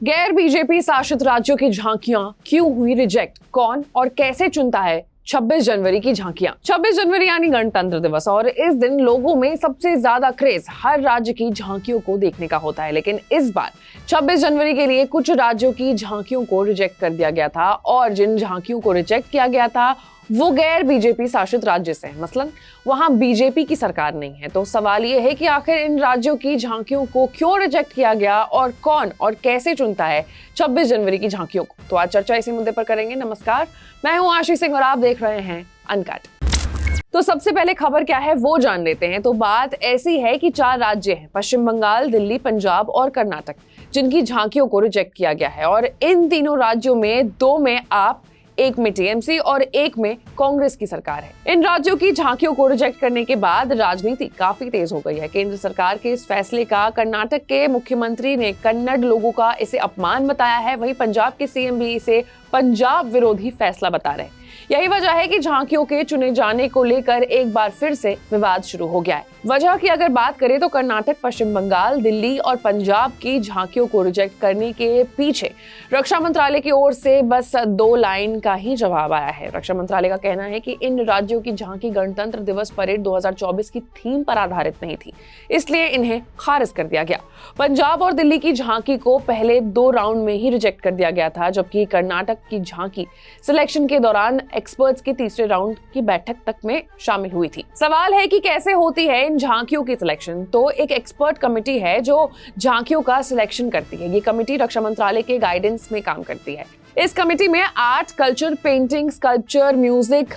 गैर बीजेपी शासित राज्यों की झांकियां क्यों हुई रिजेक्ट, कौन और कैसे चुनता है 26 जनवरी की झांकियां। 26 जनवरी यानी गणतंत्र दिवस, और इस दिन लोगों में सबसे ज्यादा क्रेज हर राज्य की झांकियों को देखने का होता है। लेकिन इस बार 26 जनवरी के लिए कुछ राज्यों की झांकियों को रिजेक्ट कर दिया गया था, और जिन झांकियों को रिजेक्ट किया गया था वो गैर बीजेपी शासित राज्य से है, मसलन वहां बीजेपी की सरकार नहीं है। तो सवाल ये है कि आखिर इन राज्यों की झांकियों को क्यों रिजेक्ट किया गया और कौन और कैसे चुनता है 26 जनवरी की झांकियों को। तो आज चर्चा इसी मुद्दे पर करेंगे। नमस्कार, मैं हूं आशीष सिंह और आप देख रहे हैं अनकट। तो सबसे पहले खबर क्या है वो जान लेते हैं। तो बात ऐसी है कि 4 राज्य हैं, पश्चिम बंगाल, दिल्ली, पंजाब और कर्नाटक, जिनकी झांकियों को रिजेक्ट किया गया है। और इन तीनों राज्यों में 2 में आप, 1 में टीएमसी और 1 में कांग्रेस की सरकार है। इन राज्यों की झांकियों को रिजेक्ट करने के बाद राजनीति काफी तेज हो गई है। केंद्र सरकार के इस फैसले का कर्नाटक के मुख्यमंत्री ने कन्नड़ लोगों का इसे अपमान बताया है। वहीं पंजाब के सीएम भी इसे पंजाब विरोधी फैसला बता रहे हैं। यही वजह है कि झांकियों के चुने जाने को लेकर एक बार फिर से विवाद शुरू हो गया है। वजह की अगर बात करें तो कर्नाटक, पश्चिम बंगाल, दिल्ली और पंजाब की झांकियों को रिजेक्ट करने के पीछे रक्षा मंत्रालय की ओर से बस 2 लाइन का ही जवाब आया है। रक्षा मंत्रालय का कहना है कि इन राज्यों की झांकी गणतंत्र दिवस परेड 2024 की थीम पर आधारित नहीं थी, इसलिए इन्हें खारिज कर दिया गया। पंजाब और दिल्ली की झांकी को पहले 2 राउंड में ही रिजेक्ट कर दिया गया था, जबकि कर्नाटक की झांकी सिलेक्शन के दौरान एक्सपर्ट्स के तीसरे राउंड की बैठक तक में शामिल हुई थी। सवाल है कि कैसे होती है इन झांकियों की सिलेक्शन। तो एक एक्सपर्ट कमेटी है जो झांकियों का सिलेक्शन करती है। ये कमेटी रक्षा मंत्रालय के गाइडेंस में काम करती है। इस कमेटी में art, culture, painting, sculpture, music,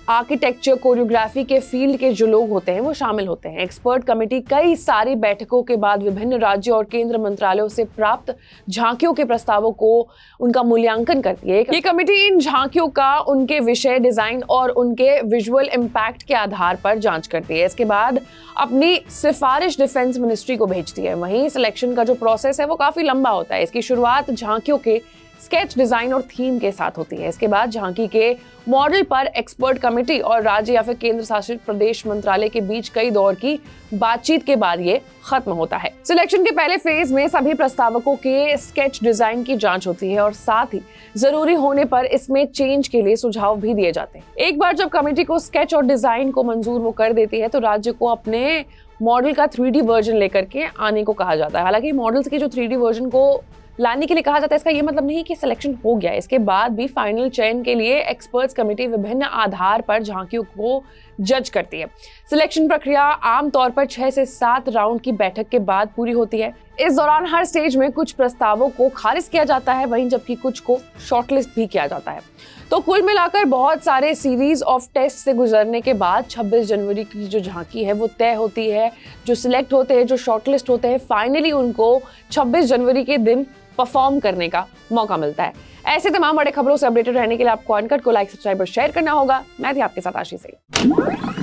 architecture, choreography के फील्ड के जो लोग होते हैं वो शामिल होते हैं। एक्सपर्ट कमेटी कई सारी बैठकों के बाद विभिन्न राज्यों और केंद्र मंत्रालयों से प्राप्त झांकियों के प्रस्तावों को उनका मूल्यांकन करती है। ये कमेटी इन झांकियों का उनके विषय, डिजाइन और उनके विजुअल इम्पैक्ट के आधार पर जांच करती है। इसके बाद अपनी सिफारिश डिफेंस मिनिस्ट्री को भेजती है। वहीं सिलेक्शन का जो प्रोसेस है वो काफी लंबा होता है। इसकी शुरुआत झांकियों के स्केच, डिजाइन और थीम के साथ होती है। इसके बाद झांकी के मॉडल पर एक्सपर्ट कमेटी और राज्य या फिर केंद्र शासित प्रदेश मंत्रालय के बीच कई दौर की बातचीत के बाद ये खत्म होता है। सिलेक्शन के पहले फेज में सभी प्रस्तावकों के स्केच, डिजाइन की जांच होती है और साथ ही जरूरी होने पर इसमें चेंज के लिए सुझाव भी दिए जाते हैं। एक बार जब कमेटी को स्केच और डिजाइन को मंजूर वो कर देती है तो राज्य को अपने मॉडल का 3D वर्जन लेकर के आने को कहा जाता है। हालांकि मॉडल्स के जो 3D वर्जन को लाने के लिए कहा जाता है, इसका ये मतलब नहीं कि सिलेक्शन हो गया। इसके बाद भी फाइनल चयन के लिए एक्सपर्ट्स कमेटी विभिन्न आधार पर झांकियों को जज करती है। सिलेक्शन प्रक्रिया आमतौर पर 6 से 7 राउंड की बैठक के बाद पूरी होती है। इस दौरान हर स्टेज में कुछ प्रस्तावों को खारिज किया जाता है, वहीं जबकि कुछ को शॉर्टलिस्ट भी किया जाता है। तो कुल मिलाकर बहुत सारे सीरीज ऑफ टेस्ट से गुजरने के बाद 26 जनवरी की जो झांकी है वो तय होती है। जो सिलेक्ट होते हैं, जो शॉर्टलिस्ट होते हैं, फाइनली उनको 26 जनवरी के दिन परफॉर्म करने का मौका मिलता है। ऐसे तमाम बड़े खबरों से अपडेटेड रहने के लिए आपको अनकट को लाइक, सब्सक्राइब और शेयर करना होगा। मैं थी आपके साथ आशीष सिंह।